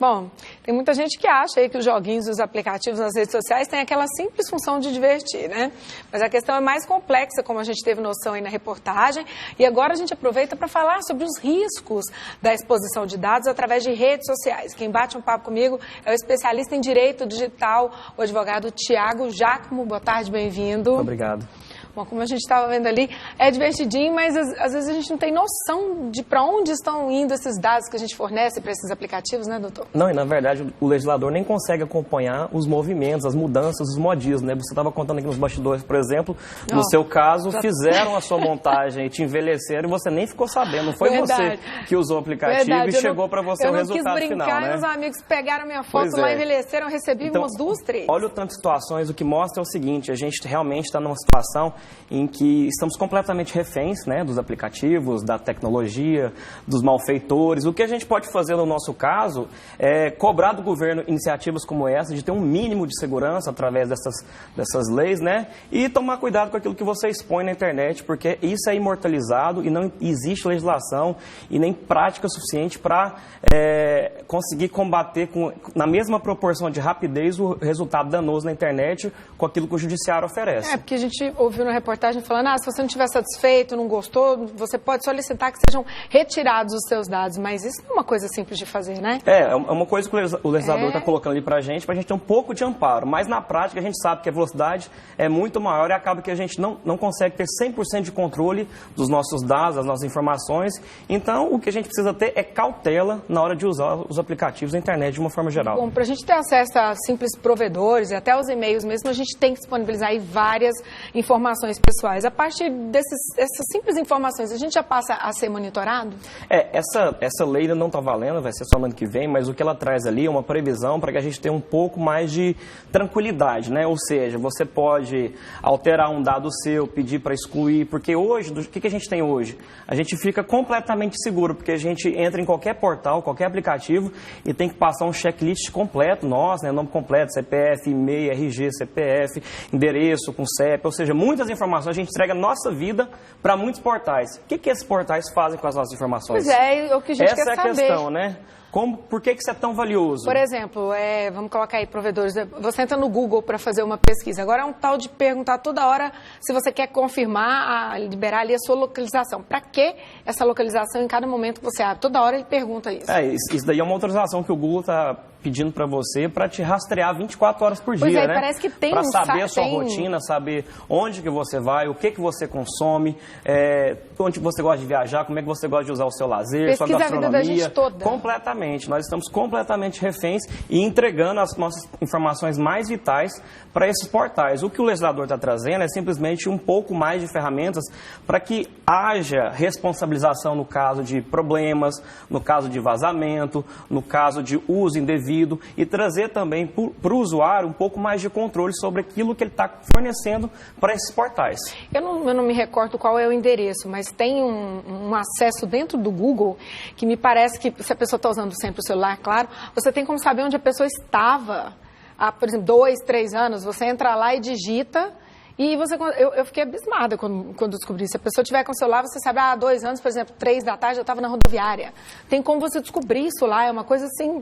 Bom, tem muita gente que acha aí que os joguinhos, os aplicativos nas redes sociais têm aquela simples função de divertir, né? Mas a questão é mais complexa, como a gente teve noção aí na reportagem. E agora a gente aproveita para falar sobre os riscos da exposição de dados através de redes sociais. Quem bate um papo comigo é o especialista em direito digital, o advogado Tiago Giacomo. Boa tarde, bem-vindo. Obrigado. Bom, como a gente estava vendo ali, é divertidinho, mas às vezes a gente não tem noção de para onde estão indo esses dados que a gente fornece para esses aplicativos, né, doutor? Não, e na verdade o legislador nem consegue acompanhar os movimentos, as mudanças, os modismos, né? Você estava contando aqui nos bastidores, por exemplo, no seu caso, fizeram a sua montagem e te envelheceram e você nem ficou sabendo. Não foi você que usou o aplicativo e chegou para você o resultado final, né? Eu não quis brincar, meus amigos pegaram minha foto lá, envelheceram, recebi umas 2, 3. Olha o tanto de situações, o que mostra é o seguinte, a gente realmente está numa situação em que estamos completamente reféns, né, dos aplicativos, da tecnologia, dos malfeitores. O que a gente pode fazer no nosso caso é cobrar do governo iniciativas como essa, de ter um mínimo de segurança através dessas leis, né, e tomar cuidado com aquilo que você expõe na internet, porque isso é imortalizado e não existe legislação e nem prática suficiente para conseguir combater na mesma proporção de rapidez o resultado danoso na internet com aquilo que o judiciário oferece. Porque a gente ouviu na reportagem falando, se você não estiver satisfeito, não gostou, você pode solicitar que sejam retirados os seus dados, mas isso não é uma coisa simples de fazer, né? É uma coisa que o legislador está colocando ali para a gente ter um pouco de amparo, mas na prática a gente sabe que a velocidade é muito maior e acaba que a gente não consegue ter 100% de controle dos nossos dados, das nossas informações, então o que a gente precisa ter é cautela na hora de usar os aplicativos da internet de uma forma geral. Bom, para a gente ter acesso a simples provedores e até os e-mails mesmo, a gente tem que disponibilizar aí várias informações pessoais. A partir dessas simples informações, a gente já passa a ser monitorado? Essa lei ainda não está valendo, vai ser só no ano que vem, mas o que ela traz ali é uma previsão para que a gente tenha um pouco mais de tranquilidade, né? Ou seja, você pode alterar um dado seu, pedir para excluir, porque hoje, o que a gente tem hoje? A gente fica completamente seguro, porque a gente entra em qualquer portal, qualquer aplicativo e tem que passar um checklist completo, nosso, né? Nome completo, CPF, e-mail, RG, CPF, endereço com CEP, ou seja, muitas informações. A gente entrega a nossa vida para muitos portais. O que esses portais fazem com as nossas informações? Pois é o que a gente quer saber. Essa é a questão, né? Por que isso é tão valioso? Por exemplo, vamos colocar aí provedores, você entra no Google para fazer uma pesquisa. Agora é um tal de perguntar toda hora se você quer confirmar, liberar ali a sua localização. Para que essa localização em cada momento que você abre? Toda hora ele pergunta isso. Isso daí é uma autorização que o Google está pedindo para você para te rastrear 24 horas por dia, né? Parece que tem para saber a sua rotina, saber onde que você vai, o que você consome, onde você gosta de viajar, como é que você gosta de usar o seu lazer, sua gastronomia. A vida da gente toda. Completamente. Nós estamos completamente reféns e entregando as nossas informações mais vitais para esses portais. O que o legislador está trazendo é simplesmente um pouco mais de ferramentas para que haja responsabilização no caso de problemas, no caso de vazamento, no caso de uso indevido, e trazer também para o usuário um pouco mais de controle sobre aquilo que ele está fornecendo para esses portais. Eu não me recordo qual é o endereço, mas tem um acesso dentro do Google que me parece que, se a pessoa está usando sempre o celular, claro, você tem como saber onde a pessoa estava há, por exemplo, 2, 3 anos. Você entra lá e digita. E eu fiquei abismada quando descobri. Se a pessoa tiver com o celular, você sabe, há 2 anos, por exemplo, 3 da tarde, eu estava na rodoviária. Tem como você descobrir isso lá, é uma coisa assim...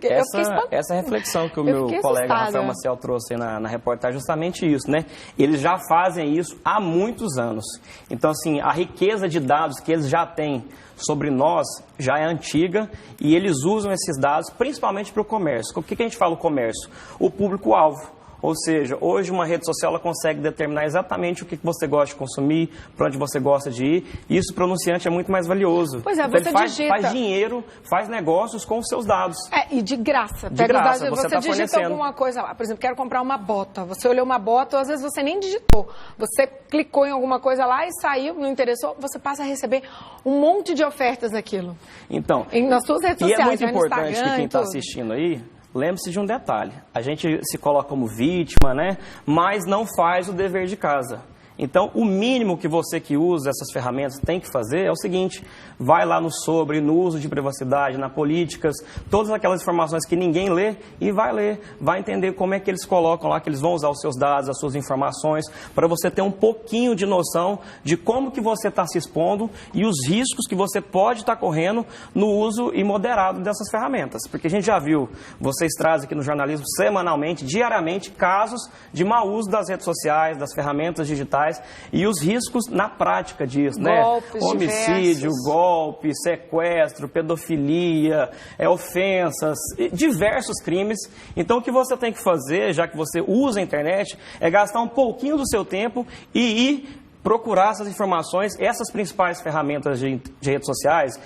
Essa reflexão que o meu colega Rafael Maciel trouxe na reportagem, justamente isso, né? Eles já fazem isso há muitos anos. Então, assim, a riqueza de dados que eles já têm sobre nós já é antiga e eles usam esses dados principalmente para o comércio. O que a gente fala o comércio? O público-alvo. Ou seja, hoje uma rede social ela consegue determinar exatamente o que você gosta de consumir, para onde você gosta de ir. E isso para o anunciante é muito mais valioso. Pois é, então, você ele faz dinheiro, faz negócios com os seus dados. E de graça. De graça, você tá digita fornecendo alguma coisa lá. Por exemplo, quero comprar uma bota. Você olhou uma bota, ou às vezes você nem digitou. Você clicou em alguma coisa lá e saiu, não interessou, você passa a receber um monte de ofertas daquilo. Então, nas suas redes sociais, é muito importante Instagram, que quem está assistindo aí... Lembre-se de um detalhe, a gente se coloca como vítima, né? Mas não faz o dever de casa. Então, o mínimo que você que usa essas ferramentas tem que fazer é o seguinte, vai lá no sobre, no uso de privacidade, na políticas, todas aquelas informações que ninguém lê e vai ler, vai entender como é que eles colocam lá, que eles vão usar os seus dados, as suas informações, para você ter um pouquinho de noção de como que você está se expondo e os riscos que você pode estar correndo no uso imoderado dessas ferramentas. Porque a gente já viu, vocês trazem aqui no jornalismo semanalmente, diariamente, casos de mau uso das redes sociais, das ferramentas digitais e os riscos na prática disso, golpes, né? Homicídio, golpe, sequestro, pedofilia, ofensas, diversos crimes. Então o que você tem que fazer, já que você usa a internet, é gastar um pouquinho do seu tempo e ir procurar essas informações, essas principais ferramentas de redes sociais,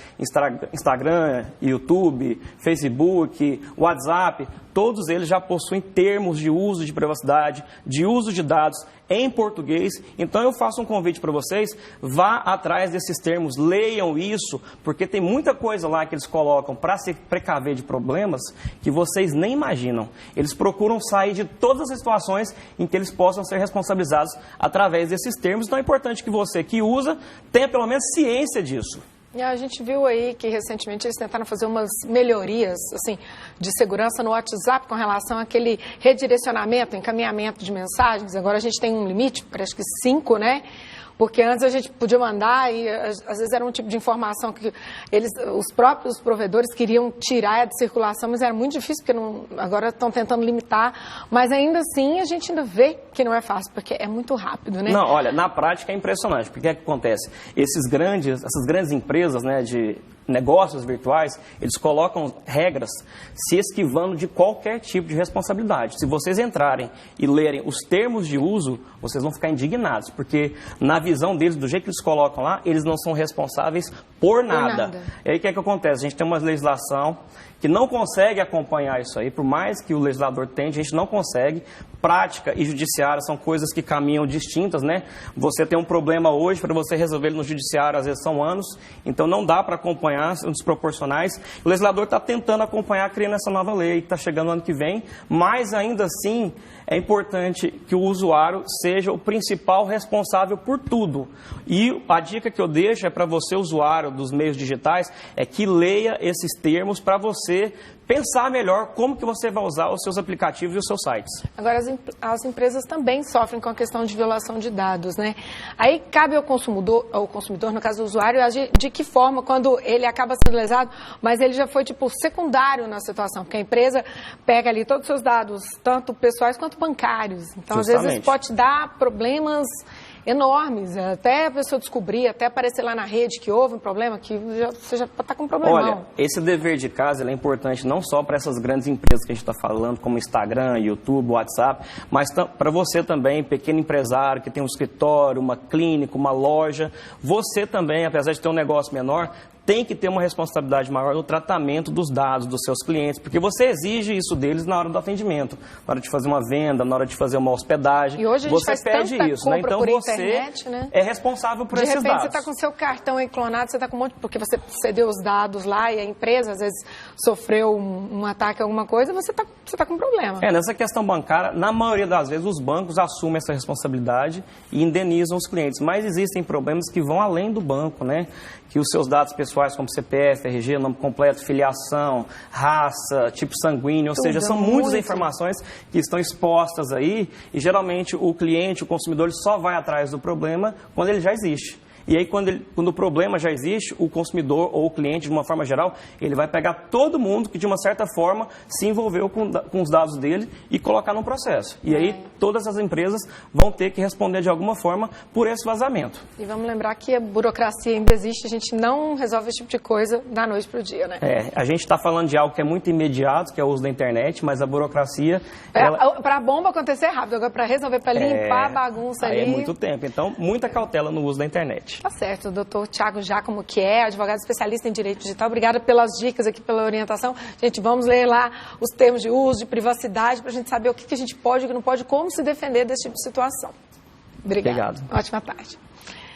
Instagram, YouTube, Facebook, WhatsApp, todos eles já possuem termos de uso de privacidade, de uso de dados em português. Então eu faço um convite para vocês, vá atrás desses termos, leiam isso, porque tem muita coisa lá que eles colocam para se precaver de problemas que vocês nem imaginam. Eles procuram sair de todas as situações em que eles possam ser responsabilizados através desses termos. Então é importante que você que usa tenha pelo menos ciência disso. E a gente viu aí que recentemente eles tentaram fazer umas melhorias assim, de segurança no WhatsApp com relação àquele redirecionamento, encaminhamento de mensagens. Agora a gente tem um limite, parece que 5, né? Porque antes a gente podia mandar e às vezes era um tipo de informação que os próprios provedores queriam tirar de circulação, mas era muito difícil, porque agora estão tentando limitar. Mas ainda assim a gente ainda vê que não é fácil, porque é muito rápido, né? Não, olha, na prática é impressionante, porque o que acontece? Essas grandes empresas, né, de negócios virtuais, eles colocam regras se esquivando de qualquer tipo de responsabilidade. Se vocês entrarem e lerem os termos de uso, vocês vão ficar indignados, porque na visão deles, do jeito que eles colocam lá, eles não são responsáveis por nada. E aí o que é que acontece? A gente tem uma legislação que não consegue acompanhar isso aí, por mais que o legislador tente, a gente não consegue. Prática e judiciário são coisas que caminham distintas, né? Você tem um problema hoje, para você resolver ele no judiciário, às vezes são anos, então não dá para acompanhar, são desproporcionais. O legislador está tentando acompanhar, criando essa nova lei, que está chegando no ano que vem, mas ainda assim é importante que o usuário seja o principal responsável por tudo. E a dica que eu deixo é para você, usuário dos meios digitais, é que leia esses termos para você pensar melhor como que você vai usar os seus aplicativos e os seus sites. Agora, as empresas também sofrem com a questão de violação de dados, né? Aí cabe ao consumidor, no caso do usuário, agir de que forma quando ele acaba sendo lesado, mas ele já foi, tipo, secundário na situação, porque a empresa pega ali todos os seus dados, tanto pessoais quanto bancários. Então, Justamente. Às vezes, pode dar problemas enormes, até a pessoa descobrir, até aparecer lá na rede que houve um problema, que você já está com um problemão. Olha, esse dever de casa ele é importante não só para essas grandes empresas que a gente está falando, como Instagram, YouTube, WhatsApp, mas para você também, pequeno empresário que tem um escritório, uma clínica, uma loja. Você também, apesar de ter um negócio menor, tem que ter uma responsabilidade maior no tratamento dos dados dos seus clientes, porque você exige isso deles na hora do atendimento, na hora de fazer uma venda, na hora de fazer uma hospedagem. E hoje a gente você pede isso, né? Então você internet, né? é responsável por esses dados. De repente você está com seu cartão aí clonado, você está com um monte, porque você cedeu os dados lá e a empresa às vezes sofreu um ataque, alguma coisa, você tá com um problema. Nessa questão bancária, na maioria das vezes os bancos assumem essa responsabilidade e indenizam os clientes, mas existem problemas que vão além do banco, né? Que os seus dados pessoais, como CPF, RG, nome completo, filiação, raça, tipo sanguíneo, ou seja, são muitas informações que estão expostas aí e geralmente o cliente, o consumidor, ele só vai atrás do problema quando ele já existe. E aí, quando o problema já existe, o consumidor ou o cliente, de uma forma geral, ele vai pegar todo mundo que, de uma certa forma, se envolveu com os dados dele e colocar num processo. E aí, todas as empresas vão ter que responder, de alguma forma, por esse vazamento. E vamos lembrar que a burocracia ainda existe, a gente não resolve esse tipo de coisa da noite para o dia, né? A gente está falando de algo que é muito imediato, que é o uso da internet, mas a burocracia... Para a bomba acontecer rápido, agora para resolver, para limpar a bagunça ali... é muito tempo, então, muita cautela no uso da internet. Tá certo, doutor Thiago Giacomo, que é advogado especialista em direito digital. Obrigada pelas dicas aqui, pela orientação. Gente, vamos ler lá os termos de uso, de privacidade, para a gente saber o que a gente pode e o que não pode, como se defender desse tipo de situação. Obrigado. Obrigado. Ótima tarde.